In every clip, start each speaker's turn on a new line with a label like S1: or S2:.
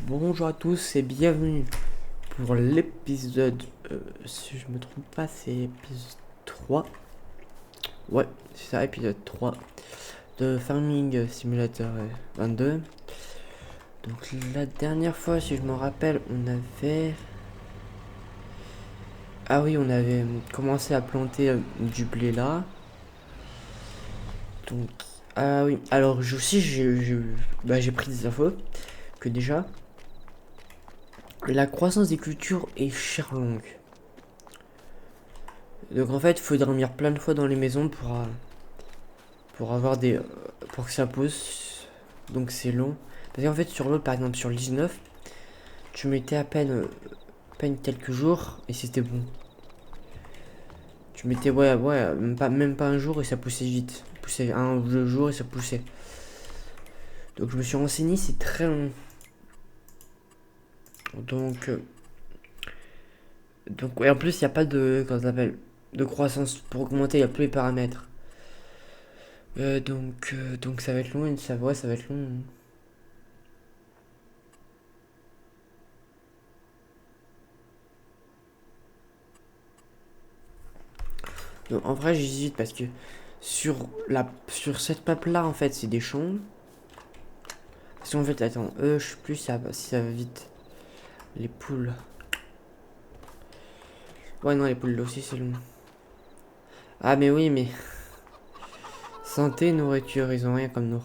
S1: Bonjour à tous et bienvenue pour l'épisode, si je me trompe pas, c'est épisode 3. Ouais, c'est ça, épisode 3 de Farming Simulator 22. Donc la dernière fois, si je me rappelle, on avait... Ah oui, on avait commencé à planter du blé là. Donc, ah oui, alors aussi j'ai pris des infos que déjà, la croissance des cultures est chère longue. Donc en fait, il faut dormir plein de fois dans les maisons pour avoir des pour que ça pousse. Donc c'est long. Parce qu'en fait sur l'autre, par exemple sur le 19, tu mettais à peine quelques jours et c'était bon. Tu mettais ouais même pas un jour et ça poussait vite. Ça poussait un ou deux jours et ça poussait. Donc je me suis renseigné, c'est très long. Donc donc ouais, en plus il n'y a pas de comment ça s'appelle de croissance pour augmenter, il y a plus les paramètres. Donc ça va être long et ça va être long. Donc, en vrai, j'hésite parce que sur cette map là, en fait, c'est des champs. Parce qu'en fait, attends, je sais plus si ça va vite. Les poules. Ouais, non, les poules là aussi, c'est long. Ah, mais oui, mais santé, nourriture, ils ont rien comme nous.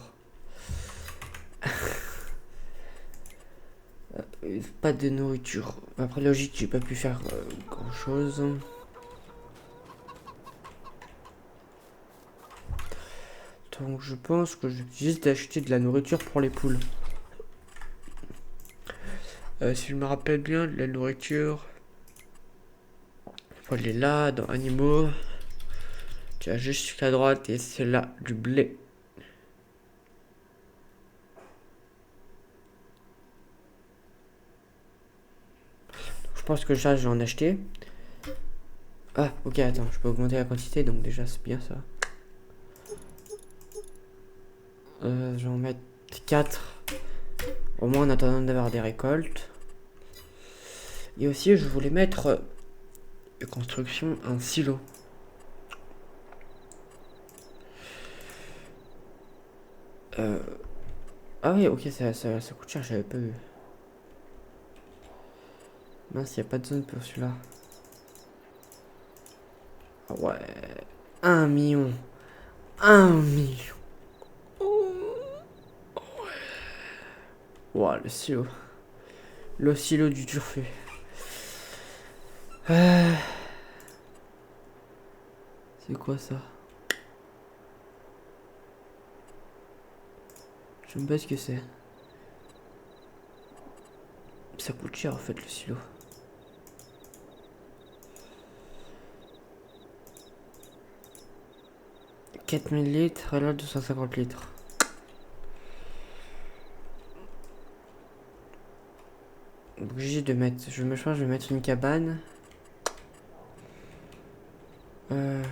S1: Pas de nourriture. Après, logique, j'ai pas pu faire grand chose. Donc, je pense que je vais juste acheter de la nourriture pour les poules. Si je me rappelle bien, de la nourriture. Faut aller là, dans animaux. Tu as juste jusqu'à droite et c'est là du blé. Je pense que ça, je vais en acheter. Ah, ok, attends, je peux augmenter la quantité, donc déjà, c'est bien ça. Je vais en mettre 4. Au moins en attendant d'avoir des récoltes. Et aussi, je voulais mettre construction, un silo. Euh, ah oui, ok, ça coûte cher, j'avais pas vu. Mince, y a pas de zone pour celui-là. Ah ouais, 1 million. 1 million. Ouah, le silo. Le silo du turfu. C'est quoi ça? Je sais même pas ce que c'est. Ça coûte cher en fait le silo. 4000 litres et là 250 litres. Obligé de mettre. Je me change, je vais mettre une cabane. Euh,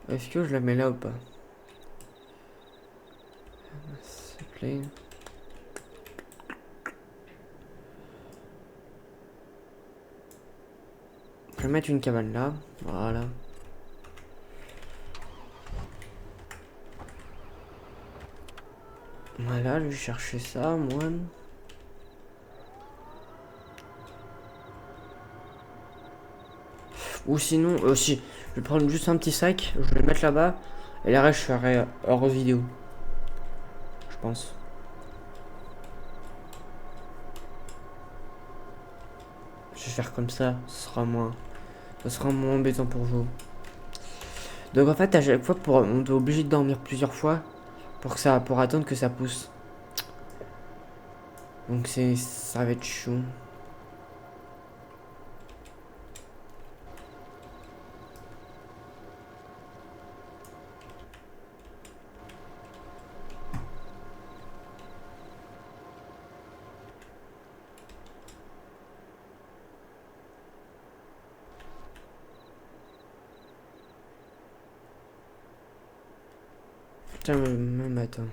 S1: Est-ce que je la mets là ou pas? C'est plain. Je vais mettre une cabane là. Voilà. Voilà, je vais chercher ça, moi. Ou sinon, si, je vais prendre juste un petit sac, je vais le mettre là-bas. Et la reste, je ferai hors vidéo. Je pense. Je vais faire comme ça, ce sera moins embêtant pour vous. Donc en fait, à chaque fois, on est obligé de dormir plusieurs fois pour attendre que ça pousse. Donc ça va être chaud. Tiens, même attends.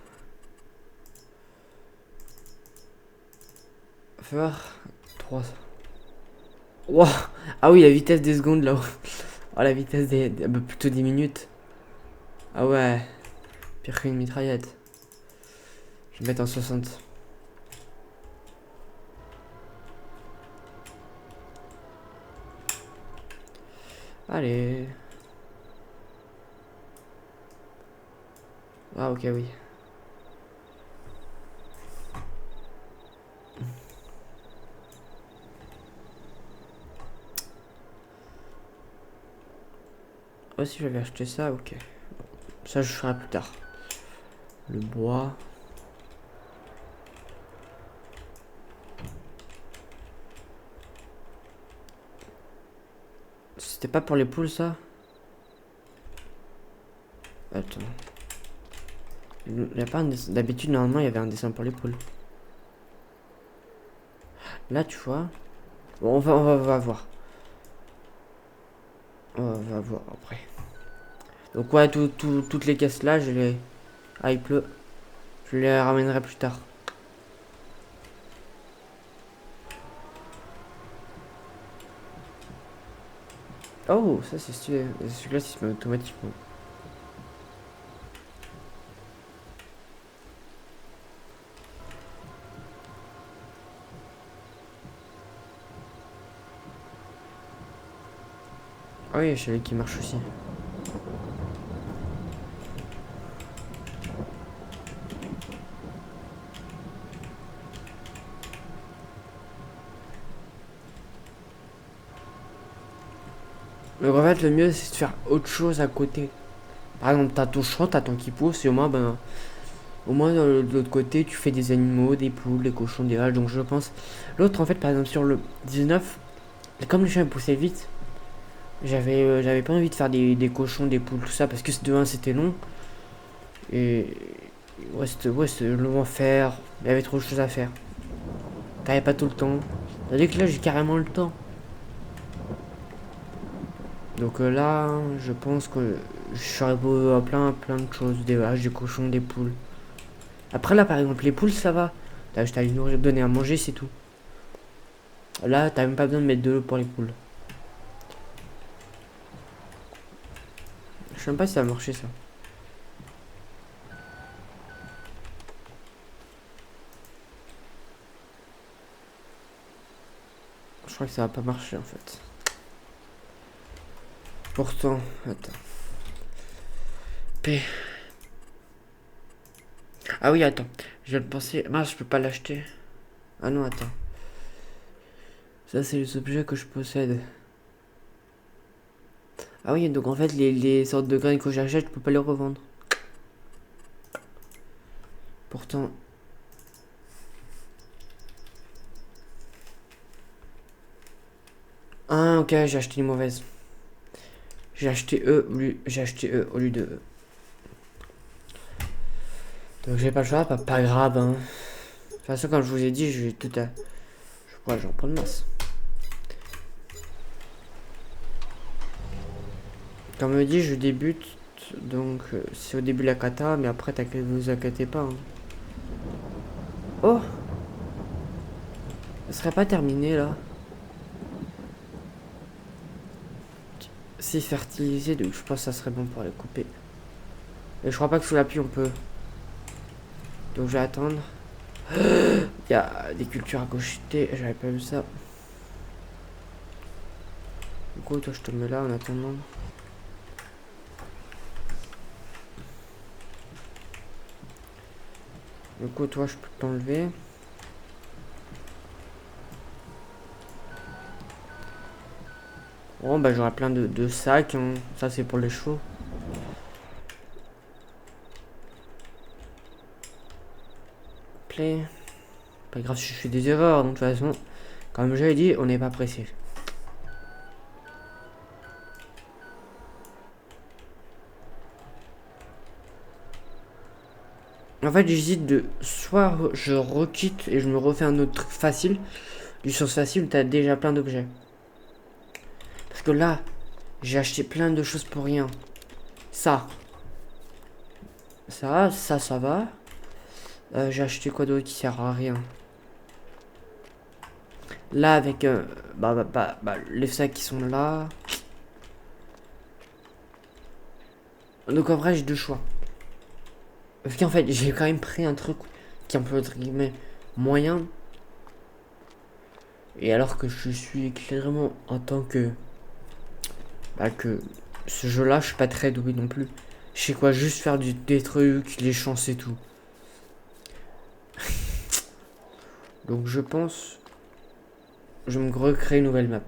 S1: Faire 3. Wow. Ah oui, la vitesse des secondes là. Oh, la vitesse bah, plutôt des minutes. Ah ouais. Pire qu'une mitraillette. Je vais mettre en 60. Allez. Ah ok, oui. Oh, si j'avais acheté ça, ok. Ça, je ferai plus tard. Le bois. C'était pas pour les poules, ça? Attends. Il y a pas un dessin. D'habitude, normalement, il y avait un dessin pour les poules. Là, tu vois. Bon, on va voir. On va voir après. Donc, ouais, toutes les caisses là, je les. Ah, il pleut. Je les ramènerai plus tard. Oh, ça c'est stylé. Celui-là, il se met automatiquement. Ah oui, celui qui marche aussi. Donc en fait, le mieux, c'est de faire autre chose à côté. Par exemple, t'as ton champ, t'as ton qui pousse, et au moins, ben, au moins de l'autre côté, tu fais des animaux, des poules, des cochons, des vaches. Donc je pense. L'autre, en fait, par exemple, sur le 19, comme le chien poussait vite, j'avais pas envie de faire des cochons, des poules, tout ça, parce que de 1, c'était long. Et. Ouais, c'était long à faire. Il y avait trop de choses à faire. T'avais pas tout le temps. Tandis que là, j'ai carrément le temps. Donc là, je pense que je serais beau à plein de choses. Des vaches, des cochons, des poules. Après là, par exemple, les poules, ça va. T'as juste à lui nourrir, donner à manger, c'est tout. Là, t'as même pas besoin de mettre de l'eau pour les poules. Je sais même pas si ça a marché, ça. Je crois que ça va pas marcher, en fait. Pourtant, attends. P. Ah oui, attends. Je viens de penser. Mince, je peux pas l'acheter. Ah non, attends. Ça, c'est les objets que je possède. Ah oui, donc en fait, les sortes de graines que j'achète, je peux pas les revendre. Pourtant. Ah, ok, j'ai acheté une mauvaise. J'ai acheté E au lieu de E. Donc j'ai pas le choix, pas grave. Hein. De toute façon, comme je vous ai dit, je vais tout à. Je crois que j'en prends de masse. Comme me dit, je débute. Donc c'est au début la kata, mais après vous inquiétez pas. Hein. Oh, ça serait pas terminé là. C'est fertilisé, donc je pense que ça serait bon pour les couper. Et je crois pas que sous la pluie on peut. Donc je vais attendre. Il y a des cultures à cocheter, j'avais pas vu ça. Du coup, toi je te mets là en attendant. Du coup, toi je peux t'enlever. Bon, bah j'aurai plein de sacs. Hein. Ça, c'est pour les chevaux. Play. Pas grave si je fais des erreurs. Donc, de toute façon, comme j'avais dit, on n'est pas pressé. En fait, j'hésite de. Soit je requitte et je me refais un autre truc facile. Du sens facile, t'as déjà plein d'objets. Parce que là, j'ai acheté plein de choses pour rien. Ça. Ça va. J'ai acheté quoi d'autre qui sert à rien. Là, avec les sacs qui sont là. Donc en vrai, j'ai deux choix. Parce qu'en fait, j'ai quand même pris un truc qui est un peu, entre guillemets, moyen. Et alors que je suis clairement en tant que... que ce jeu-là, je suis pas très doué non plus. Je sais quoi, juste faire des trucs, les chances et tout. Donc je pense... Je vais me recréer une nouvelle map.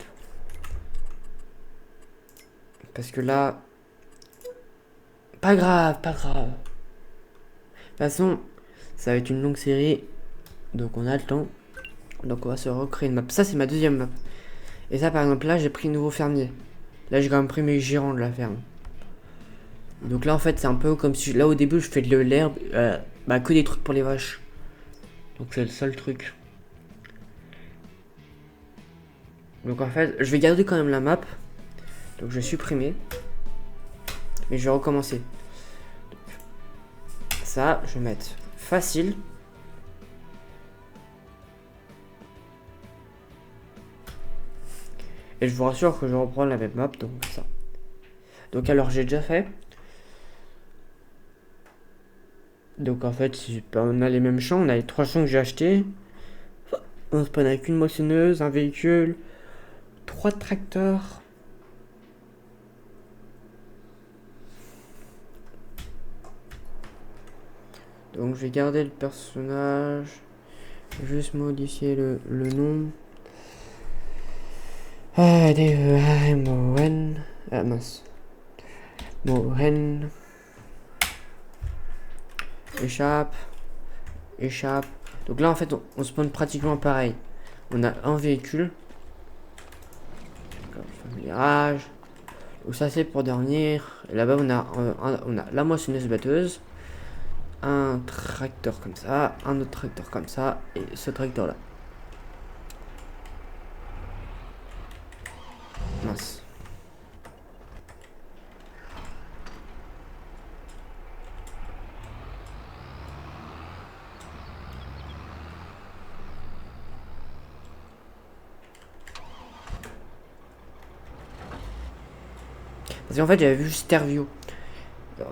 S1: Parce que là... Pas grave, pas grave. De toute façon, ça va être une longue série. Donc on a le temps. Donc on va se recréer une map. Ça, c'est ma deuxième map. Et ça, par exemple, là, j'ai pris nouveau fermier. Là, j'ai quand même pris mes gérants de la ferme. Donc là, en fait, c'est un peu comme si... Là, au début, je fais de l'herbe. Que des trucs pour les vaches. Donc c'est le seul truc. Donc en fait, je vais garder quand même la map. Donc je vais supprimer. Mais je vais recommencer. Donc, ça, je vais mettre facile. Et je vous rassure que je reprends la même map. Donc ça. Donc alors, j'ai déjà fait. Donc en fait, on a les mêmes champs. On a les 3 champs que j'ai achetés. On spawn avec une moissonneuse, un véhicule, 3 tracteurs. Donc je vais garder le personnage. Juste modifier le nom. Moren. Ah mince. Moren. Échappe. Échappe. Donc là en fait on spawn pratiquement pareil. On a un véhicule. Mirage. Donc ça c'est pour dormir. Et là-bas on a la moissonneuse batteuse. Un tracteur comme ça. Un autre tracteur comme ça. Et ce tracteur là. Mince. Parce qu'en fait j'avais vu Stervio.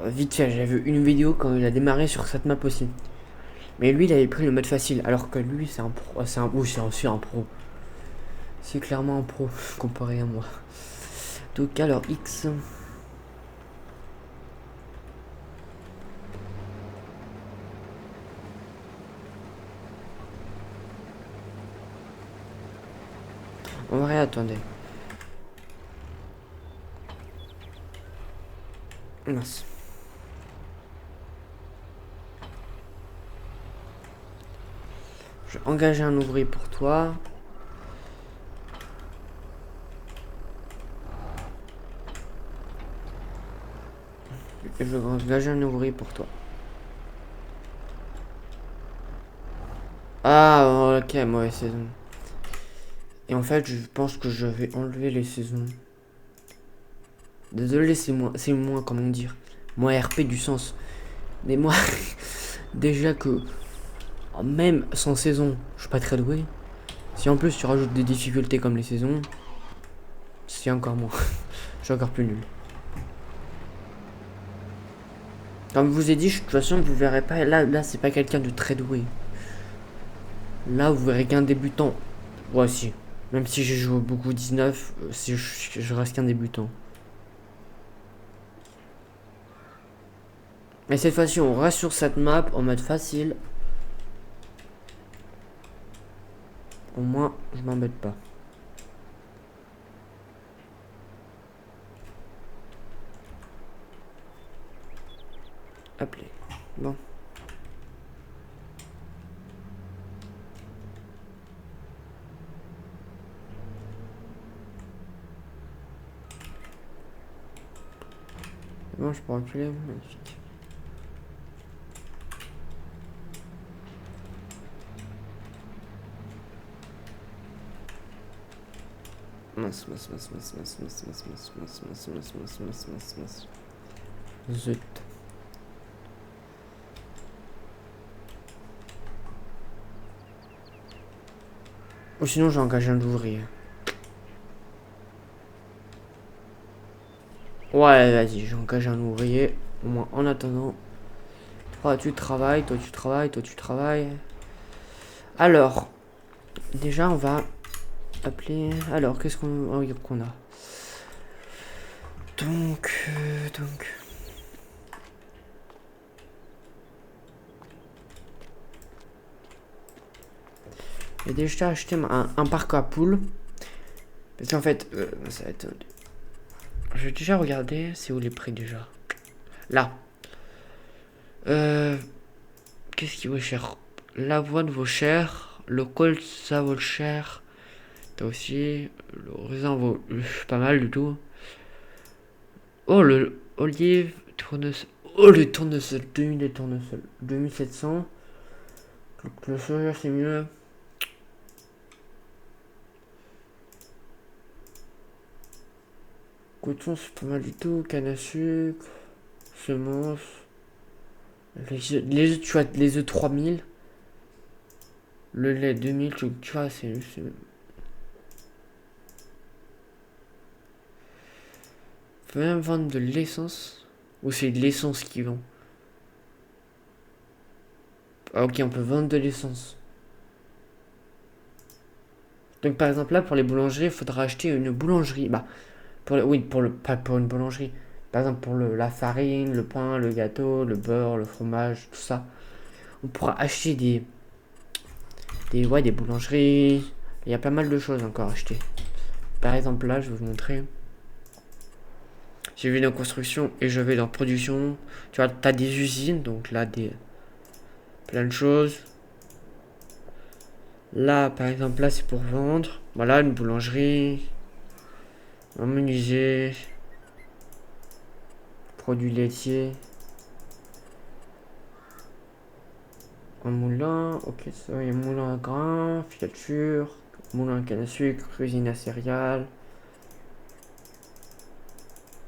S1: Vite fait, j'avais vu une vidéo quand il a démarré sur cette map aussi. Mais lui il avait pris le mode facile. Alors que lui c'est un pro. C'est aussi un pro. C'est clairement un pro comparé à moi. Donc alors X. En vrai, attendez. Mince. Je vais engager un ouvrier pour toi. Et je vais engager un ouvrier pour toi. Ah, ok, mauvaise saison. Et en fait, je pense que je vais enlever les saisons. Désolé, c'est moins, comment dire. Moi, RP du sens. Mais moi, déjà que, même sans saison, je suis pas très doué. Si en plus tu rajoutes des difficultés comme les saisons, c'est encore moins. Je suis encore plus nul. Comme je vous ai dit, de toute façon, vous verrez pas. Là c'est pas quelqu'un de très doué. Là, vous verrez qu'un débutant. Ouais, si. Même si j'ai joué beaucoup 19, je reste qu'un débutant. Mais cette fois-ci, on reste sur cette map en mode facile. Au moins, je m'embête pas. Appelé. Bon. Bon, je peux reculer. Magnifique. Mince. Zut. Ou sinon j'engage un ouvrier. Ouais, vas-y, j'engage un ouvrier. Au moins en attendant. Toi tu travailles, toi tu travailles, toi tu travailles. Alors, déjà on va appeler. Alors, qu'est-ce qu'on a? Donc. J'ai déjà acheté un parc à poules. Parce qu'en fait, ça va être. J'ai déjà regardé, c'est où les prix déjà? Là. Qu'est-ce qui vaut cher? L'avoine vaut cher. Le colt, ça vaut cher. T'as aussi. Le raisin vaut pas mal du tout. Oh, le olive, tournesol. Oh, le tournesol. 2000 de tournesol. 2700. Le soja, c'est mieux. Coton, c'est pas mal du tout. Canne à sucre. Semences. Les œufs, tu vois, les œufs 3000. Le lait 2000, tu vois, c'est. On peut même vendre de l'essence. Ou c'est de l'essence qu'ils vendent? Ah, ok, on peut vendre de l'essence. Donc par exemple là pour les boulangeries, il faudra acheter une boulangerie. Bah oui, pas pour une boulangerie. Par exemple pour la farine, le pain, le gâteau, le beurre, le fromage, tout ça. On pourra acheter des boulangeries. Il y a pas mal de choses encore à acheter. Par exemple là, je vais vous montrer. J'ai vu dans construction et je vais dans production. Tu vois, t'as des usines, donc là plein de choses. Là, par exemple, là c'est pour vendre. Voilà, une boulangerie, un menuisier, produits laitiers, un moulin, ok, ça y est, moulin à grains, filature, moulin à canne à sucre, usine à céréales.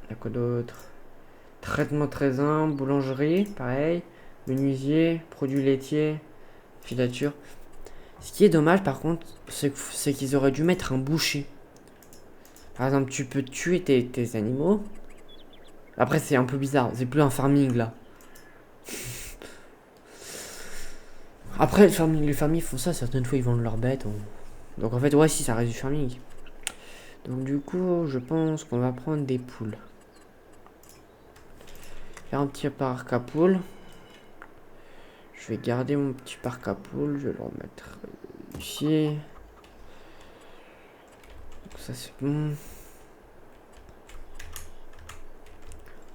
S1: Y'a quoi d'autre? Traitement de raisin, boulangerie, pareil, menuisier, produits laitiers, filature. Ce qui est dommage par contre, c'est qu'ils auraient dû mettre un boucher. Par exemple, tu peux tuer tes animaux. Après, c'est un peu bizarre, c'est plus un farming là. Après, les fermiers font ça, certaines fois ils vendent leurs bêtes. Donc en fait, ouais, si ça reste du farming. Donc du coup, je pense qu'on va prendre des poules. Faire un petit parc à poules. Je vais garder mon petit parc à poules, je vais le remettre ici. Donc ça c'est bon.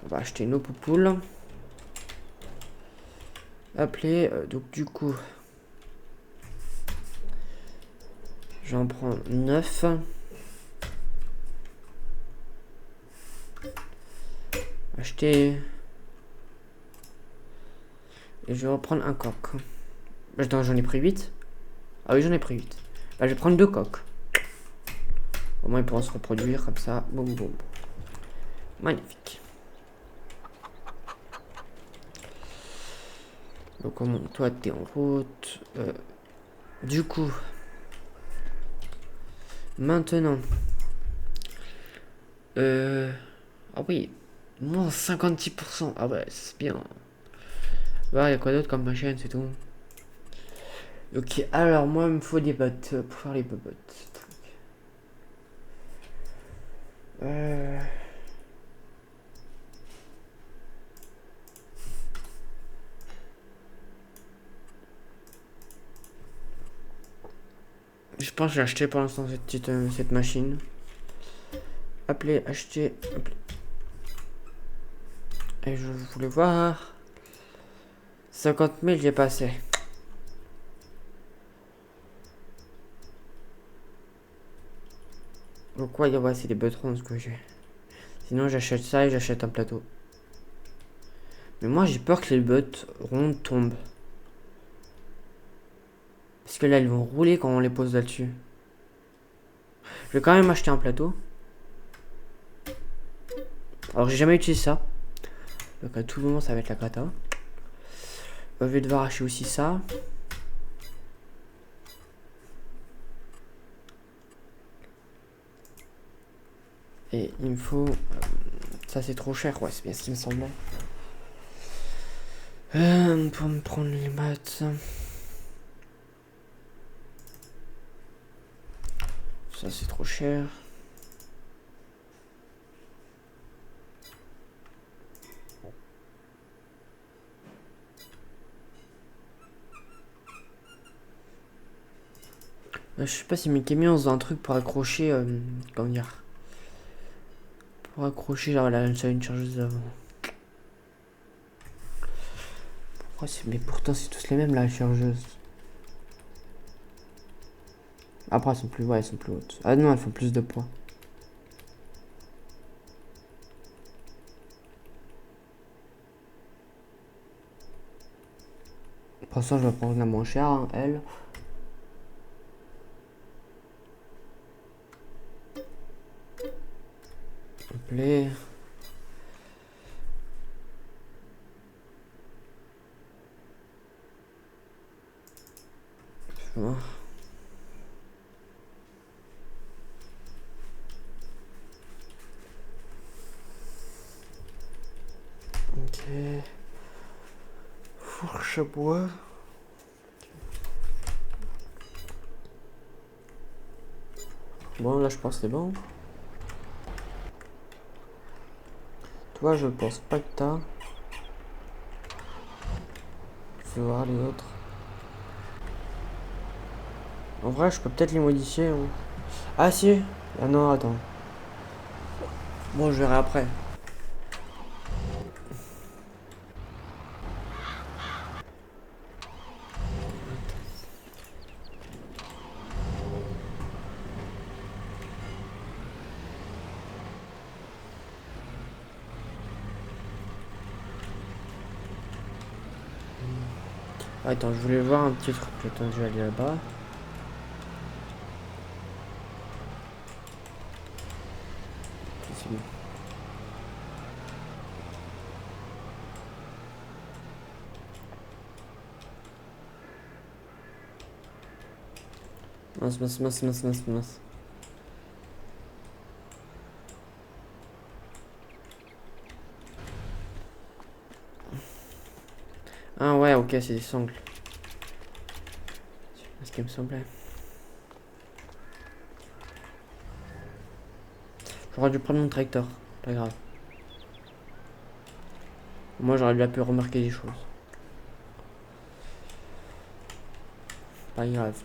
S1: On va acheter nos poupoules. Appeler, donc du coup, j'en prends 9. Acheter. Et je vais reprendre un coq. Attends, j'en ai pris 8. Ah oui, j'en ai pris 8. Bah, je vais prendre 2 coqs. Au moins, ils pourront se reproduire comme ça. Boum, boum. Magnifique. Donc, toi, t'es en route. Du coup, maintenant. Ah oui, moins 56%. Ah ouais, c'est bien. Ouais, y a quoi d'autre comme machine, c'est tout. Ok, alors moi, il me faut des bottes pour faire les bobottes. Je pense que j'ai acheté pour l'instant cette machine. Appeler, acheter. Appeler. Et je voulais voir. 50 000, j'ai passé. Donc ouais, c'est des butrons ce que j'ai. Sinon j'achète ça et j'achète un plateau. Mais moi j'ai peur que les bottes rondes tombent. Parce que là elles vont rouler quand on les pose là-dessus. Je vais quand même acheter un plateau. Alors j'ai jamais utilisé ça. Donc à tout moment ça va être la cata. Je vais devoir acheter aussi ça. Et il me faut... ça c'est trop cher, ouais, c'est bien ce qui me semblait. Pour me prendre les maths... ça c'est trop cher. Je sais pas si Mickey Mouse a un truc pour accrocher... comment dire... pour accrocher genre la une chargeuse avant. Pourquoi c'est... mais pourtant c'est tous les mêmes là, les chargeuses. Après elles sont plus... ouais, elles sont plus hautes. Ah non, elles font plus de points. Pour ça je vais prendre la moins chère, hein, elle. Play. Ok. Fourche à bois. Bon, là, je pense que c'est bon. Toi, je pense pas que t'as. Je vais voir les autres. En vrai, je peux peut-être les modifier. Hein. Ah, si. Ah non, attends. Bon, je verrai après. Attends, je voulais voir un petit truc. Attends, je vais aller là-bas. C'est bon. Mince. Ah ouais, ok, c'est des sangles. C'est ce qui me semblait. J'aurais dû prendre mon tracteur. Pas grave. Moi, j'aurais bien pu remarquer des choses. Pas grave.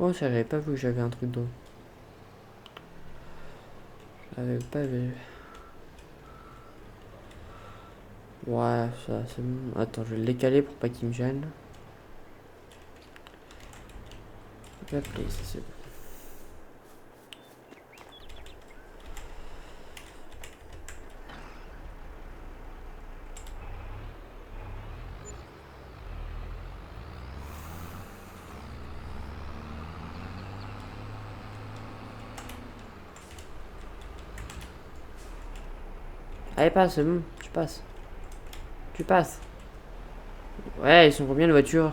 S1: Oh, ça, j'avais pas vu que j'avais un truc d'eau. J'avais pas vu. Ouais, ça, c'est bon. Attends, je vais le décaler pour pas qu'il me gêne. Hop, là, ça c'est bon. Allez, passe, c'est bon, tu passes. Tu passes. Ouais, ils sont combien de voitures?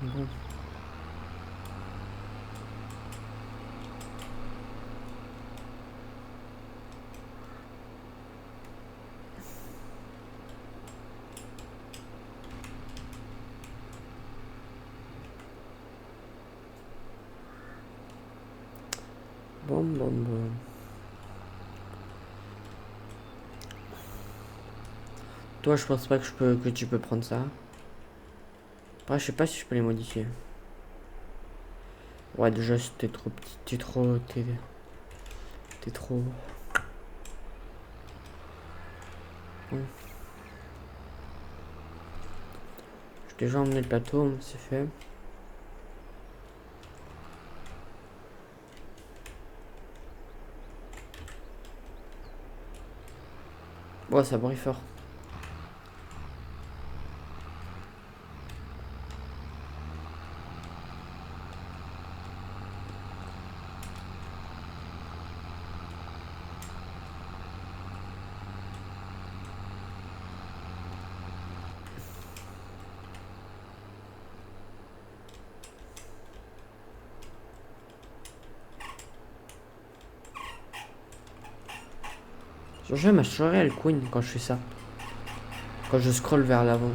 S1: Bon. Bon. Toi, je pense pas que tu peux prendre ça. Après, je sais pas si je peux les modifier. Ouais, déjà, t'es trop petit. T'es trop. Bon. J'ai déjà emmené le plateau, c'est fait. Ouais, ça brille fort. J'aime ma elle queen quand je fais ça. Quand je scroll vers l'avant.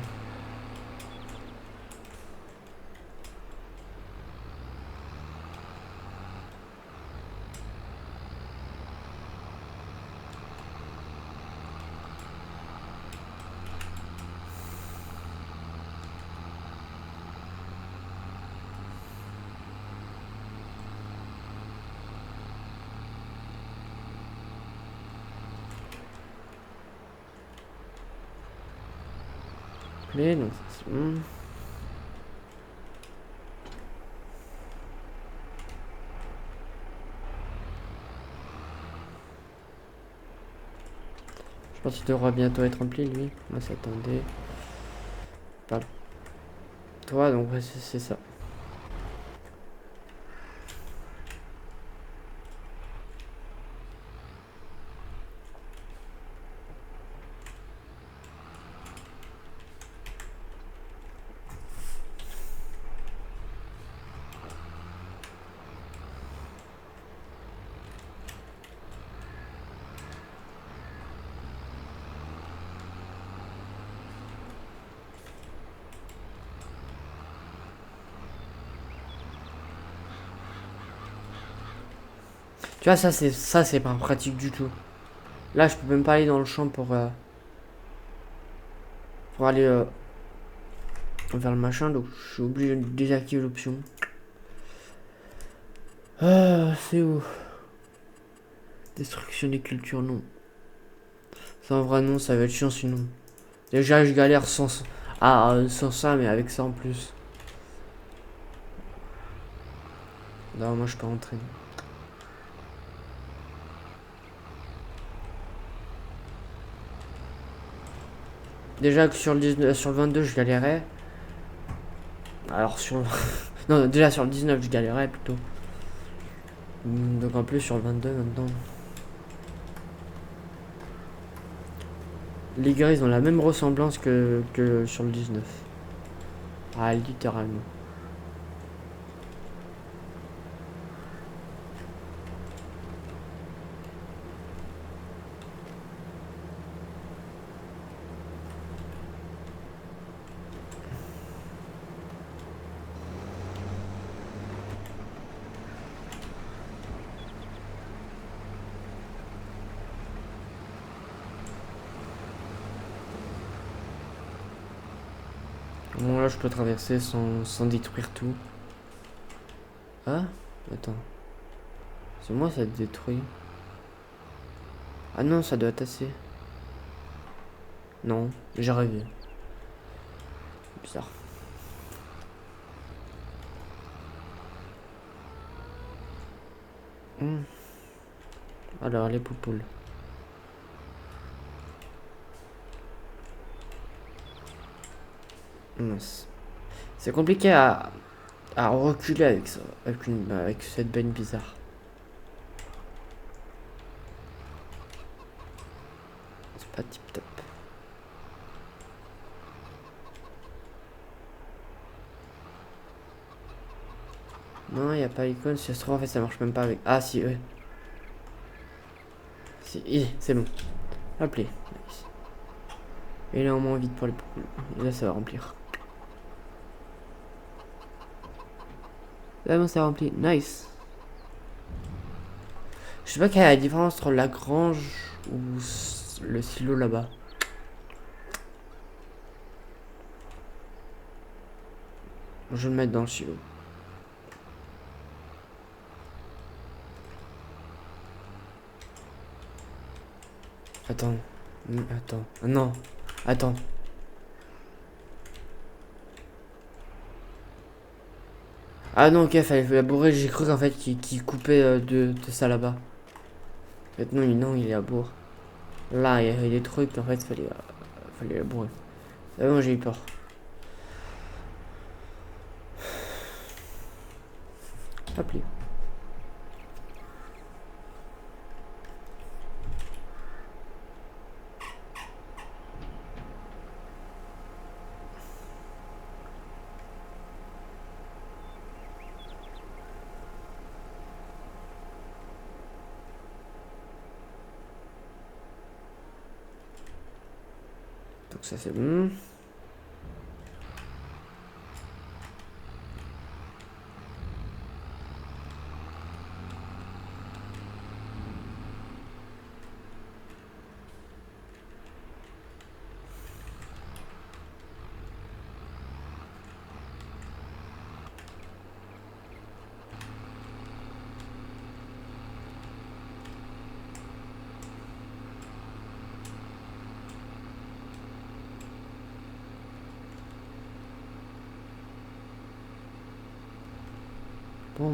S1: Mais non. Je pense qu'il devra bientôt être rempli lui. On s'attendait. Pas toi, donc ouais, c'est ça. Tu vois, ça c'est pas pratique du tout. Là, je peux même pas aller dans le champ pour aller vers le machin, donc je suis obligé de désactiver l'option. Ah, c'est où? Destruction des cultures, non. Ça en vrai, non, ça va être chiant sinon. Déjà, je galère sans ça, mais avec ça en plus. Non, moi je peux rentrer. Déjà que sur le 19, sur le 22, je galérais. Alors sur le... non, déjà sur le 19, je galérais plutôt. Donc en plus sur le 22 maintenant. Les gars, ils ont la même ressemblance que sur le 19. Ah, littéralement. Bon, là, je peux traverser sans détruire tout. Ah, attends. C'est moi, ça détruit. Ah non, ça doit être assez. Non, j'ai rêvé. Bizarre. Hmm. Alors, les poupoules. Mince. C'est compliqué à reculer avec ça, avec cette benne bizarre. C'est pas tip top. Non, il n'y a pas icône. Si ça se trouve, en fait, ça marche même pas avec. Ah, si, eux. Si, c'est bon. Appelé. Nice. Et là, au moins vite pour les poupoules. Et là, ça va remplir. Là, bon, ça remplit. Nice. Je sais pas quelle est la différence entre la grange ou le silo là-bas. Je vais le mettre dans le silo. Attends. Attends. Ah, non. Attends. Ah non, ok, fallait la bourrer. J'ai cru qu'en fait qu'il coupait de ça là-bas. Maintenant, non, il est à bourre. Là, il y avait des trucs, en fait, fallait la bourrer. Ah non, j'ai eu peur. Appelé. ça c'est bon. Bon.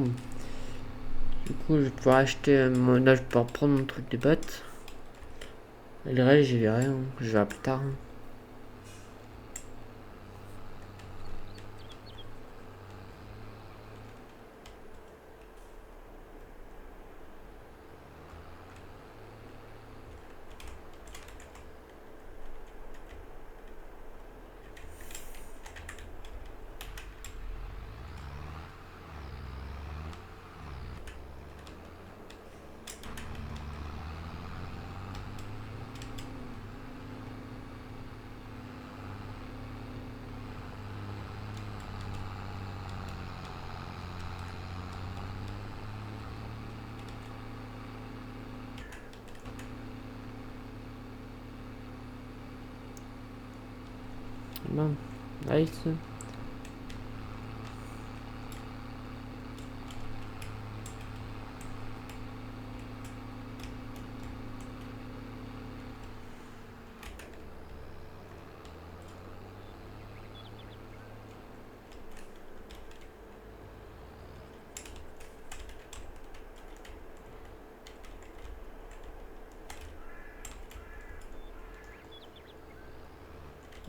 S1: Du coup, je vais pouvoir acheter mon... Là, je vais pouvoir prendre mon truc de bottes. Et le reste, j'y verrai. Hein. Je verrai plus tard. Hein. Bon, nice.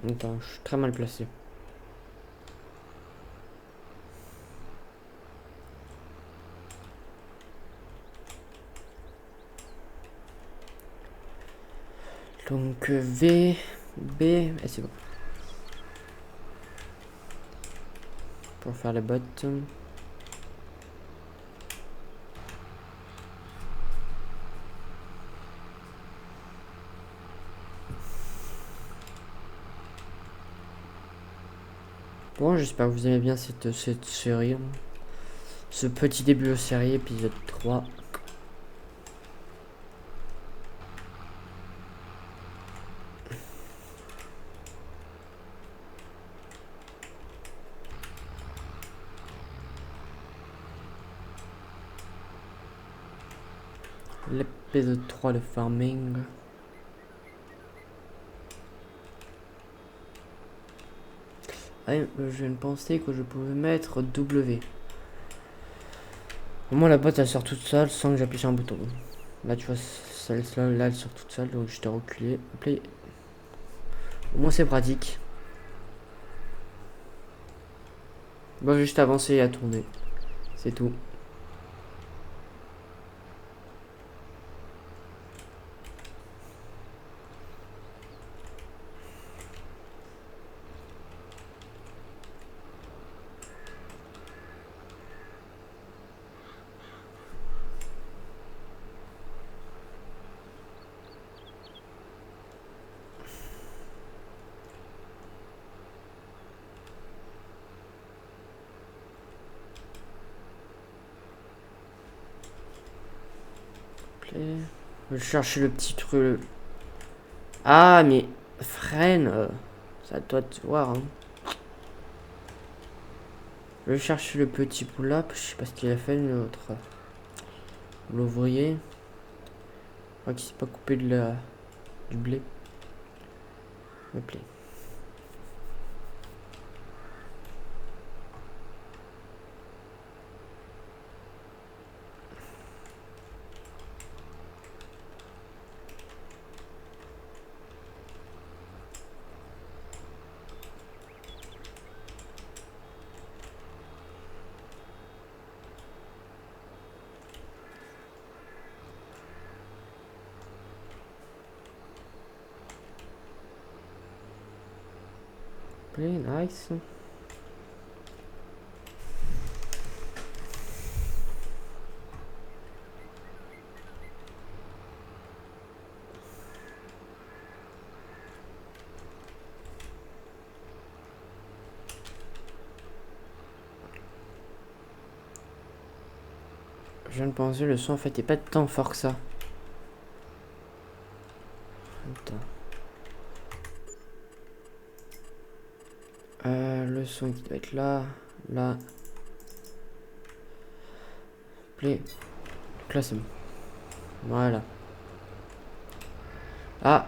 S1: Attends, je suis très mal placé. Donc V, B, et c'est bon. Pour faire les bottes. Bon, j'espère que vous aimez bien cette série. Ce petit début de série, épisode 3. L'épisode 3 de farming. Ah, je viens de penser que je pouvais mettre W. Au moins la boîte elle sort toute seule sans que j'appuie sur un bouton. Là tu vois, celle-là là, elle sort toute seule, donc je t'ai reculé. Play. Au moins c'est pratique. Bon, je vais juste avancer et à tourner. C'est tout. Play. Je vais chercher le petit truc. Ah mais freine. Ça doit te voir. Hein. Je vais chercher le petit pull-up. Je sais pas ce qu'il a fait l'autre. L'ouvrier. Je crois qu'il s'est pas coupé du blé. Me plaît. Play, nice. Je viens de penser, le son en fait est pas tant fort que ça. Attends. Le son qui doit être là, là. Play. Donc là c'est bon. Voilà. Ah,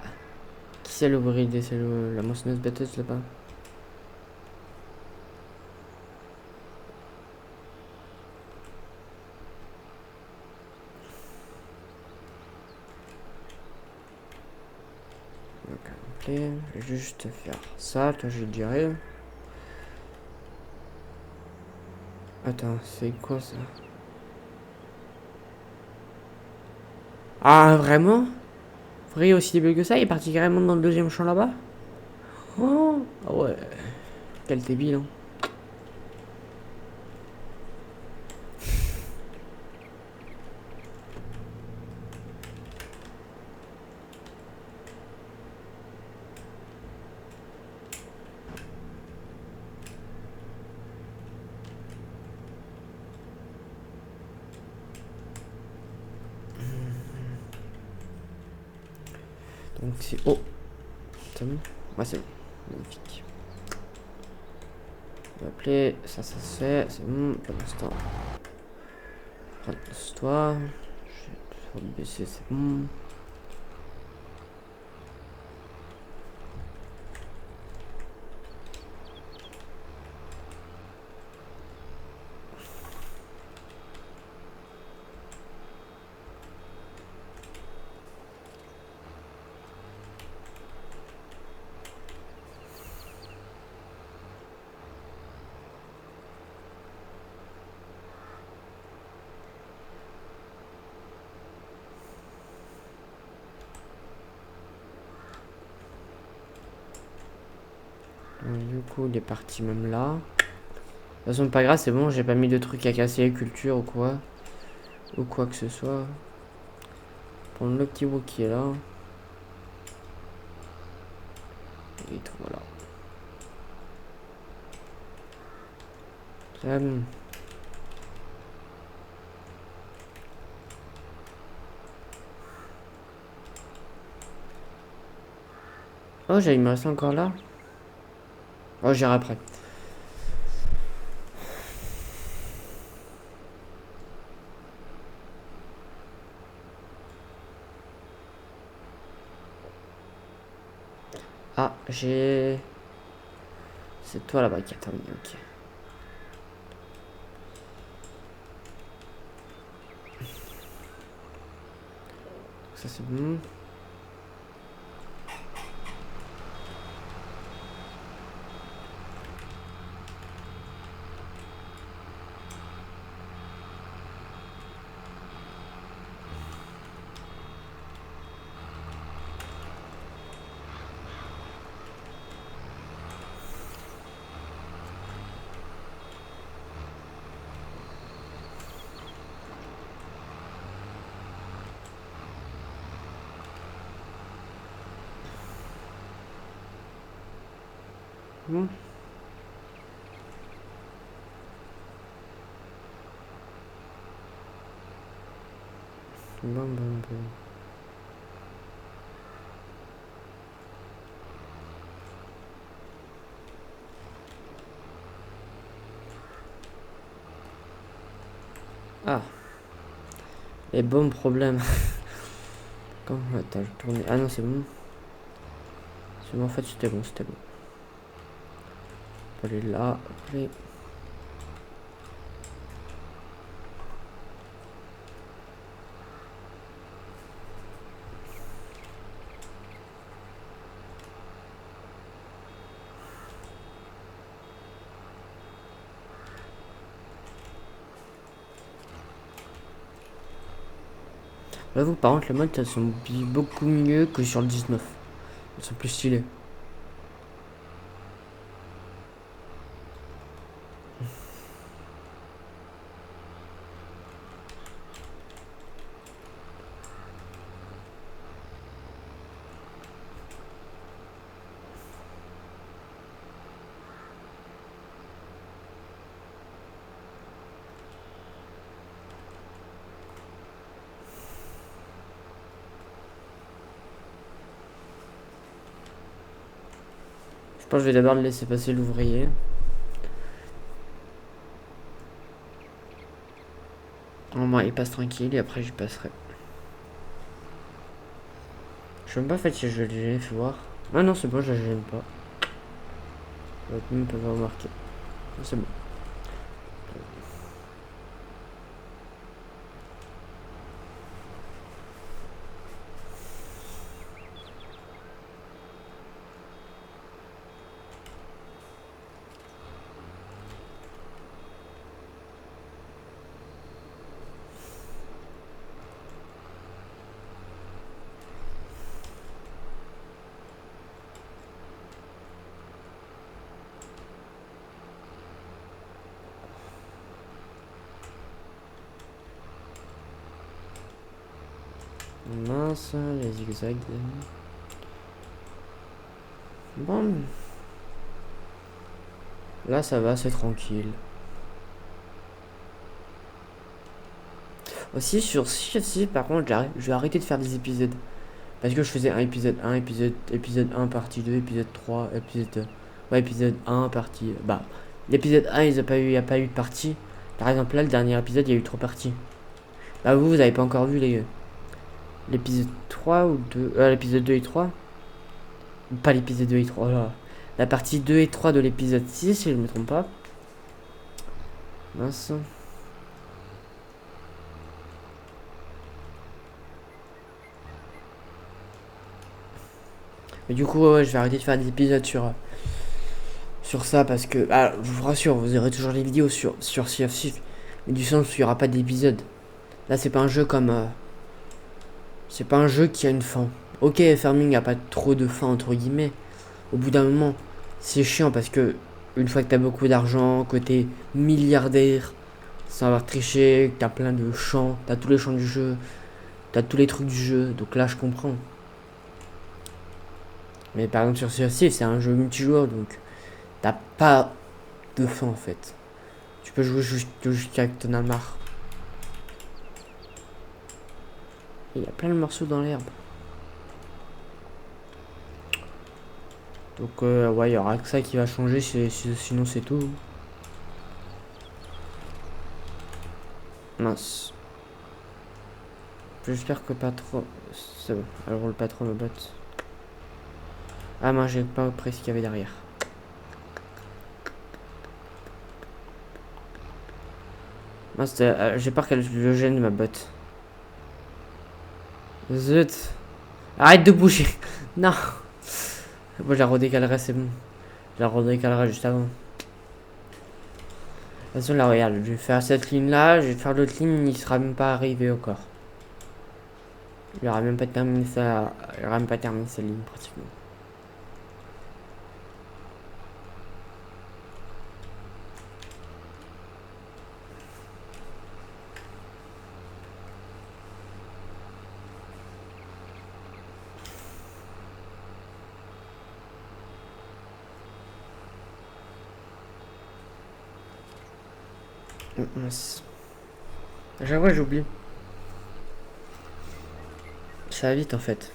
S1: qui c'est le bridé? C'est la moissonneuse batteuse là-bas. Je vais juste faire ça, toi je dirais. Attends, c'est quoi ça? Ah, vraiment? Vrai aussi débile que ça? Il est parti carrément dans le deuxième champ là-bas? Oh, ah ouais. Quel débile, hein. Donc c'est... Oh, c'est bon? Ouais, c'est bon. Magnifique. On va appeler... Ça se fait. C'est bon, pour l'instant. Toi. Je vais baisser, c'est bon. Donc, du coup, il est parti même là. De toute façon, pas grave, c'est bon, j'ai pas mis de trucs à casser les cultures ou quoi. Ou quoi que ce soit. Prendre le petit bout qui est là. Et tout, voilà. C'est bon. Oh, il me reste encore là. Oh, j'irai après. Ah, j'ai... C'est toi là-bas qui a terminé, ok. Ça c'est bon. Bon. Bon. Ah, les bons problèmes. Comment... Attends, je tourne. Ah non, c'est bon. C'est bon, en fait, c'était bon, c'était bon. On peut aller là, après. J'avoue, par contre, les modes, elles sont beaucoup mieux que sur le 19. Elles sont plus stylées. Je pense que je vais d'abord le laisser passer l'ouvrier. Au moins il passe tranquille et après je passerai. Je sais même pas en fait si je l'ai gêné, fais voir. Ah non c'est bon, je la gêne pas. L'autre même peut pas remarquer. C'est bon. Mince, les zigzags. Bon. Là ça va, c'est tranquille. Aussi sur CFC par contre je vais arrêter de faire des épisodes. Parce que je faisais un épisode 1, épisode 1 partie 2, épisode 3, épisode... Ouais, épisode 1 partie... Bah, l'épisode 1 il n'y a pas eu de partie. Par exemple là le dernier épisode il y a eu 3 parties. Bah vous avez pas encore vu l'épisode 3 ou 2... l'épisode 2 et 3. Pas l'épisode 2 et 3, là. La partie 2 et 3 de l'épisode 6 si je ne me trompe pas. Mince. Mais du coup ouais, je vais arrêter de faire des épisodes sur ça parce que... Ah, je vous rassure, vous aurez toujours les vidéos sur Sea of Thieves. Mais du sens où il n'y aura pas d'épisode. Là c'est pas un jeu comme... c'est pas un jeu qui a une fin. Ok, Farming a pas trop de fin entre guillemets. Au bout d'un moment, c'est chiant parce que une fois que t'as beaucoup d'argent, que t'es milliardaire, sans avoir triché, que t'as plein de champs, t'as tous les champs du jeu, t'as tous les trucs du jeu, donc là je comprends. Mais par exemple sur CFC, c'est un jeu multijoueur, donc t'as pas de fin en fait. Tu peux jouer jusqu'à que t'en as marre. Il y a plein de morceaux dans l'herbe. Donc ouais, il y aura que ça qui va changer, sinon c'est tout. Mince. J'espère que pas trop... C'est bon, elle roule pas trop ma botte. Ah mince, j'ai pas pris ce qu'il y avait derrière. Mince, j'ai peur qu'elle le gêne ma botte. Zut. Arrête de bouger. Non. Moi je la redécalerai, c'est bon. Je la redécalerai juste avant. De toute façon là regarde, je vais faire cette ligne là, je vais faire l'autre ligne, il sera même pas arrivé encore. Il aura même pas terminé ça. Il aura même pas terminé sa ligne pratiquement. Mince. À chaque fois j'oublie. Ça va vite en fait.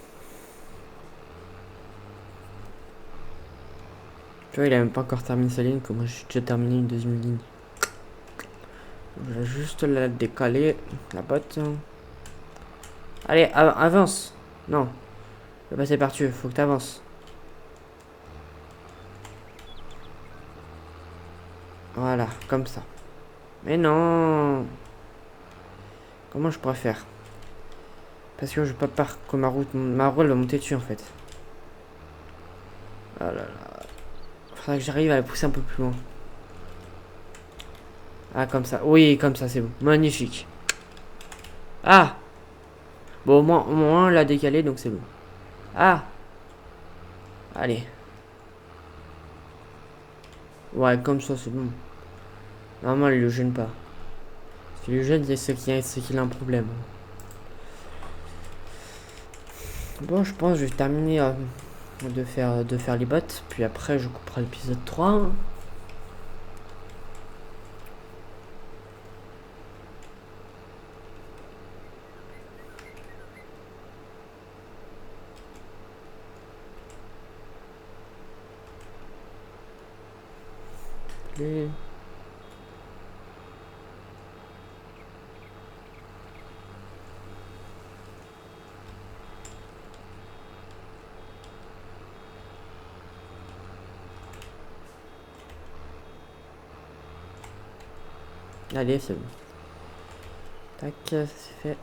S1: Tu vois, il a même pas encore terminé sa ligne, que moi j'ai déjà terminé une deuxième ligne. Je vais juste la décaler, la botte. Allez, avance. Non, je vais passer par-dessus, faut que t'avances. Voilà, comme ça. Mais non. Comment je pourrais faire? Parce que je peux pas que ma roue elle va monter dessus en fait. Oh là là. Faudrait que j'arrive à la pousser un peu plus loin. Ah, comme ça. Oui, comme ça, c'est bon. Magnifique. Ah! Bon, au moins, on l'a décalé, donc c'est bon. Ah! Allez. Ouais, comme ça, c'est bon. Normalement, il le gêne pas. Ce qui le gêne, c'est qu'il a un problème. Bon, je pense que je vais terminer de faire les bottes. Puis après, je couperai l'épisode 3. plaît. Allez, c'est bon. Tac, c'est fait.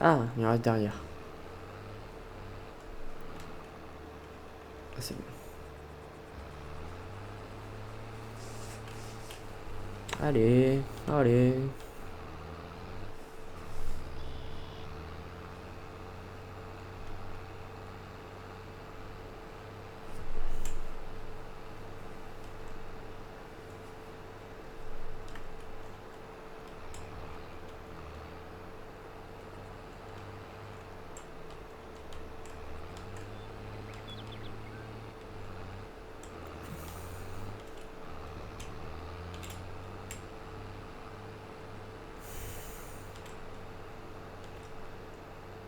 S1: Ah, il reste derrière. Ah, c'est bon. Allez, allez.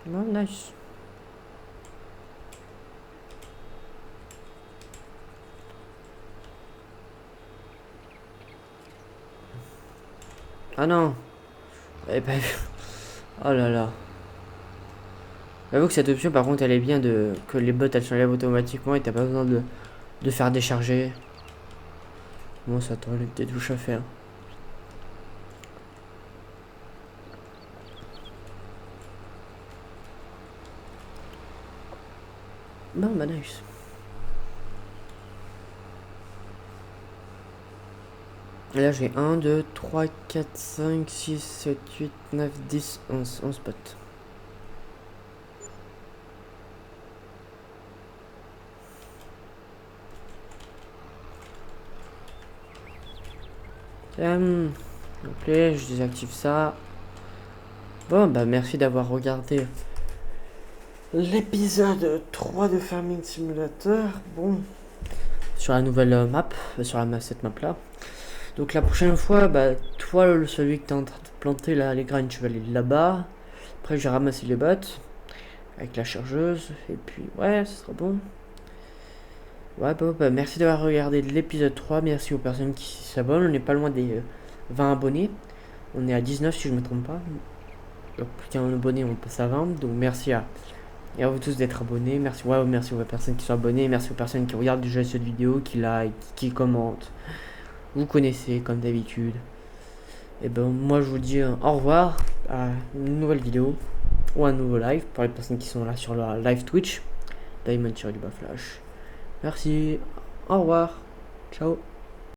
S1: Non, nice. Ah non. Eh ben, oh là là. J'avoue que cette option, par contre, elle est bien de que les bots elles s'enlèvent automatiquement et t'as pas besoin de faire décharger. Bon, ça t'enlève des touches à faire. Non, bah nice. Et là, j'ai 1, 2, 3, 4, 5, 6, 7, 8, 9, 10, 11 potes. Ok, je désactive ça. Bon, bah merci d'avoir regardé l'épisode 3 de Farming Simulator. Bon, sur la nouvelle map, sur cette map là. Donc la prochaine fois, bah toi, celui que t'es en train de planter là, les graines, tu vas aller là-bas. Après, j'ai ramassé les bottes avec la chargeuse. Et puis, ouais, ce sera bon. Ouais, bon, bah merci d'avoir regardé l'épisode 3. Merci aux personnes qui s'abonnent. On n'est pas loin des 20 abonnés. On est à 19 si je me trompe pas. Donc, plus qu'un abonné, on passe à 20. Donc merci et à vous tous d'être abonnés. Merci, ouais, merci aux personnes qui sont abonnées. Merci aux personnes qui regardent déjà cette vidéo, qui like, qui commentent. Vous connaissez comme d'habitude. Et ben moi je vous dis au revoir à une nouvelle vidéo ou un nouveau live pour les personnes qui sont là sur le live Twitch. Diamond sur du bas flash. Merci. Au revoir. Ciao.